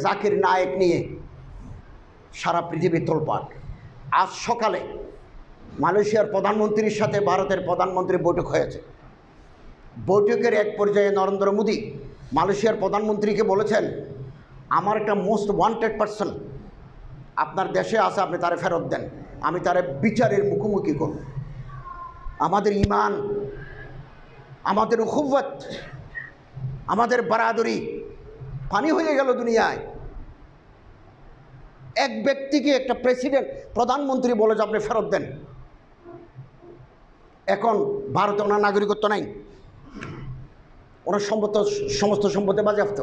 জাকির নায়েক নিয়ে সারা পৃথিবী তোলপাড়। আজ সকালে মালয়েশিয়ার প্রধানমন্ত্রীর সাথে ভারতের প্রধানমন্ত্রীর বৈঠক হয়েছে। বৈঠকের এক পর্যায়ে নরেন্দ্র মোদী মালয়েশিয়ার প্রধানমন্ত্রীকে বলেছেন, আমার একটা মোস্ট ওয়ান্টেড পারসন আপনার দেশে আছে, আপনি তারে ফেরত দেন, আমি তারে বিচারের মুখোমুখি করব। আমাদের ইমান, আমাদের উখুওয়াত, আমাদের বারাদরি পানি হয়ে গেল দুনিয়ায়। এক ব্যক্তিকে একটা প্রেসিডেন্ট, প্রধানমন্ত্রী বলে যে আপনি ফেরত দেন। এখন ভারতে ওনার নাগরিকত্ব নাই, ওনার সমস্ত সম্পত্তি বাজেয়াপ্ত।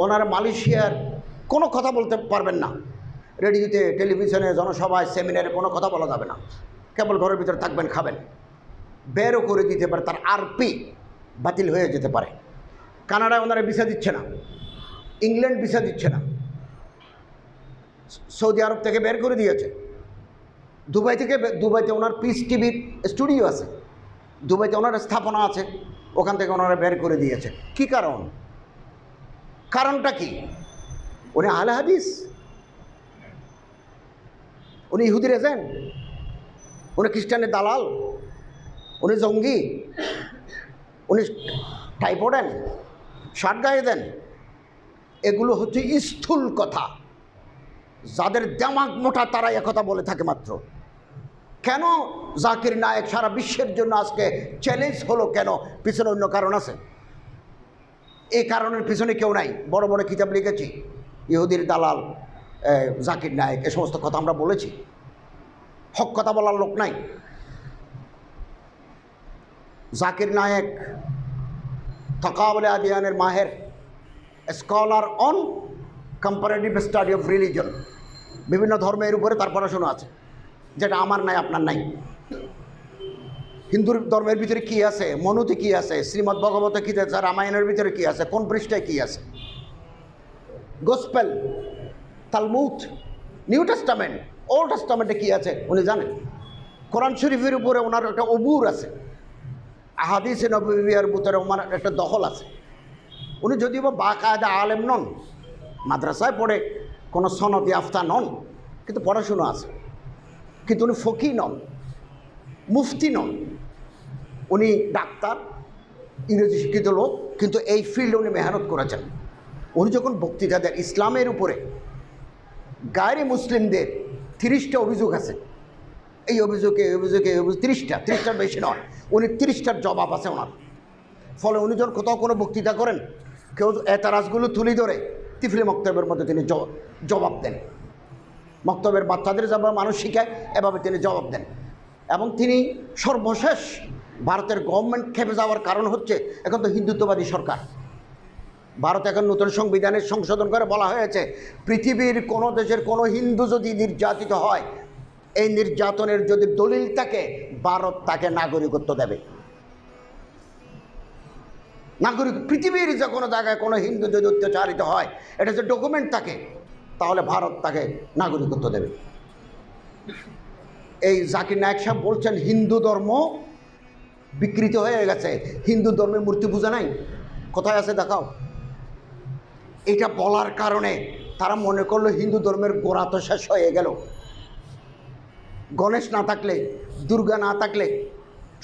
ওনার মালয়েশিয়ার কোনো কথা বলতে পারবেন না, রেডিওতে, টেলিভিশনে, জনসভায়, সেমিনারে কোনো কথা বলা যাবে না, কেবল ঘরের ভিতরে থাকবেন, খাবেন। বেরও করে দিতে পারে, তার আরপি বাতিল হয়ে যেতে পারে। কানাডায় ওনারা ভিসা দিচ্ছে না, ইংল্যান্ড ভিসা দিচ্ছে না, সৌদি আরব থেকে বের করে দিয়েছে। দুবাইতে ওনার পিস টিভির স্টুডিও আছে, দুবাইতে ওনার স্থাপনা আছে, ওখান থেকে ওনারা বের করে দিয়েছে। কি কারণ? কারণটা কি? উনি আহলে হাদিস, উনি ইহুদির এজেন্ট, উনি খ্রিস্টানের দালাল, উনি জঙ্গি, উনি টাই পড়েন, শার্ট গায়ে দেন। এগুলো হচ্ছে স্থূল কথা, যাদের দিমাগ মোটা তারা একথা বলে থাকে মাত্র। কেন জাকির নায়েক সারা বিশ্বের জন্য আজকে চ্যালেঞ্জ হলো? কেন? পিছনে অন্য কারণ আছে। এই কারণের পিছনে কেউ নাই। বড় বড় কিতাব লিখেছি, ইহুদির দালাল জাকির নায়েক, এ সমস্ত কথা আমরা বলেছি। হক কথা বলার লোক নাই। জাকির নায়েক তকাবলে আদিয়ানের মাহের, scholar on comparative study of religion, বিভিন্ন ধর্মের উপরে তার পড়াশোনা আছে, যেটা আমার নাই, আপনার নাই। হিন্দুর ধর্মের ভিতরে কি আছে, মনুতে কি আছে, শ্রীমদ্ ভগবতে কী আছে, রামায়ণের ভিতরে কি আছে, কোন পৃষ্ঠায় কি আছে, Gospel, Talmud, New Testament, Old টেস্টামেন্টে কি আছে উনি জানেন। কোরআন শরীফের উপরে ওনার একটা অবুর আছে, আহাদিসে নববির ভিতরে ওনার একটা দখল আছে। উনি যদিও বা বাকায়দা আলেম নন, মাদ্রাসায় পড়ে কোনো সনদ ইয়াফতা নন, কিন্তু পড়াশুনো আছে। কিন্তু উনি ফকি নন, মুফতি নন, উনি ডাক্তার, ইংরেজি শিক্ষিত লোক, কিন্তু এই ফিল্ডে উনি মেহনত করেছেন। উনি যখন বক্তৃতা দেন ইসলামের উপরে, গায়রে মুসলিমদের 30টা অভিযোগ আছে, এই অভিযোগে 30টার বেশি নয়, উনি 30টার জবাব আছে ওনার। ফলে উনি যখন কোথাও কোনো বক্তৃতা করেন, কেউ এতারাজগুলো তুলে ধরে তিফলি মক্তবের মধ্যে তিনি জবাব দেন। মক্তবের বাচ্চাদের যেভাবে মানুষ শিখায়, এভাবে তিনি জবাব দেন। এবং তিনি সর্বশেষ ভারতের গভর্নমেন্ট খেপে যাওয়ার কারণ হচ্ছে, এখন তো হিন্দুত্ববাদী সরকার। ভারত এখন নতুন সংবিধানের সংশোধন করে বলা হয়েছে, পৃথিবীর কোনো দেশের কোনো হিন্দু যদি নির্যাতিত হয়, এই নির্যাতনের যদি দলিল থাকে, ভারত তাকে নাগরিকত্ব দেবে। নাগরিক, পৃথিবীর যে কোনো জায়গায় কোনো হিন্দু যদি অত্যাচারিত হয়, এটা যে ডকুমেন্ট থাকে, তাহলে ভারত তাকে নাগরিকত্ব দেবে। এই জাকির নায়েক সাহেব বলছেন হিন্দু ধর্ম বিকৃত হয়ে গেছে, হিন্দু ধর্মে মূর্তি পূজা নাই, কোথায় আছে দেখাও। এটা বলার কারণে তারা মনে করলো হিন্দু ধর্মের গোড়া তো শেষ হয়ে গেল। গণেশ না থাকলে, দুর্গা না থাকলে,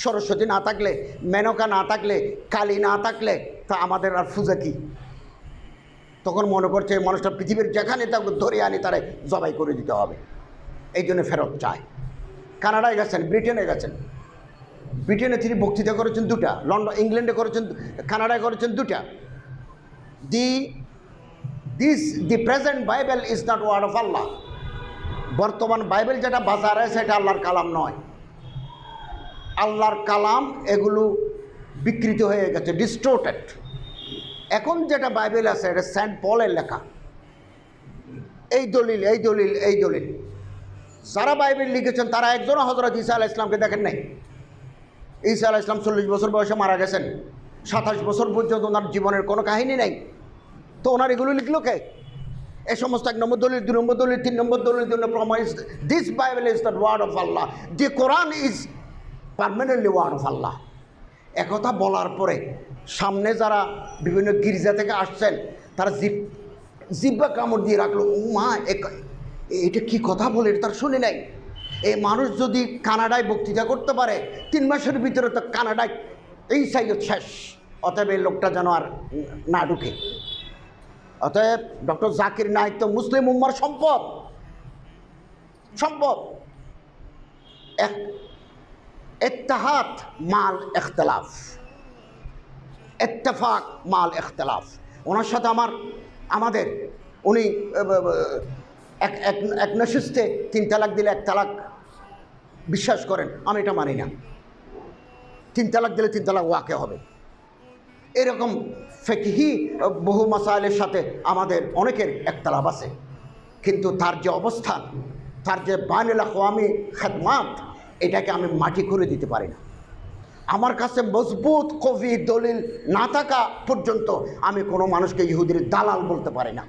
সরস্বতী না থাকলে, মেনকা না থাকলে, কালী না থাকলে, তা আমাদের আর পূজা কি? তখন মনে করছে এই মানুষটা পৃথিবীর যেখানে তাকে ধরে আনি তারে জবাই করে দিতে হবে। এই জন্য ফেরত চায়। কানাডায় গেছেন, ব্রিটেনে গেছেন। ব্রিটেনে তিনি বক্তৃতা করেছেন 2টা, লন্ডন, ইংল্যান্ডে করেছেন, কানাডায় করেছেন 2টা। The present Bible is not word of Allah. বর্তমান বাইবেল যেটা বাজারে আছে, এটা আল্লাহর কালাম নয়। আল্লাহর কালাম এগুলো বিকৃত হয়ে গেছে, ডিস্টোর্টেড। এখন যেটা বাইবেল আছে, এটা সেন্ট পলের লেখা। এই দলিল, এই দলিল, এই দলিল। যারা বাইবেল লিখেছেন তারা একজনও হযরত ঈসা আলাইহিস সালামকে দেখেন নাই। ঈসা আলাইহিস সালাম 40 বছর বয়সে মারা গেছেন, 27 বছর পর্যন্ত ওনার জীবনের কোনো কাহিনী নেই। তো ওনার এগুলো লিখলো কে? এই সমস্ত 1 নম্বর দলিল, 2 নম্বর দলিল, 3 নম্বর দলিল, promise this Bible is the word of Allah, the Quran is permanently word of Allah. একথা বলার পরে সামনে যারা বিভিন্ন গির্জা থেকে আসছেন, তারা জিপ জিব্বা কামড় দিয়ে রাখলো। ও মা, এটা কি কথা বলে, এটা তার শুনে নাই। এই মানুষ যদি কানাডায় বক্তৃতা করতে পারে 3 মাসের ভিতরে তো কানাডায় এই সাইজ শেষ। অতএব এই লোকটা যেন আর না ঢুকে। অতএব ডক্টর জাকির নায়েক তো মুসলিম উম্মার সম্পদ। সম্পদ ইত্তেহাদ মাল ইখতিলাফ, ইত্তেফাক মাল ইখতিলাফ। ওনার সাথে আমাদের উনি এক নশিস্তে 3 তালাক দিলে 1 তালাক বিশ্বাস করেন, আমি এটা মানি না। 3 তালাক দিলে 3 তালাক ওয়াকে হবে। এরকম ফিকহি বহু মাসাইলের সাথে আমাদের অনেকের একতলাফ আছে, কিন্তু তার যে অবস্থান, তার যে বাইনুল আখওয়ামি খেদমাত, এটাকে আমি মাটি করে দিতে পারি না। আমার কাছে মজবুত কবি দলিল না থাকা পর্যন্ত আমি কোনো মানুষকে ইহুদির দালাল বলতে পারি না।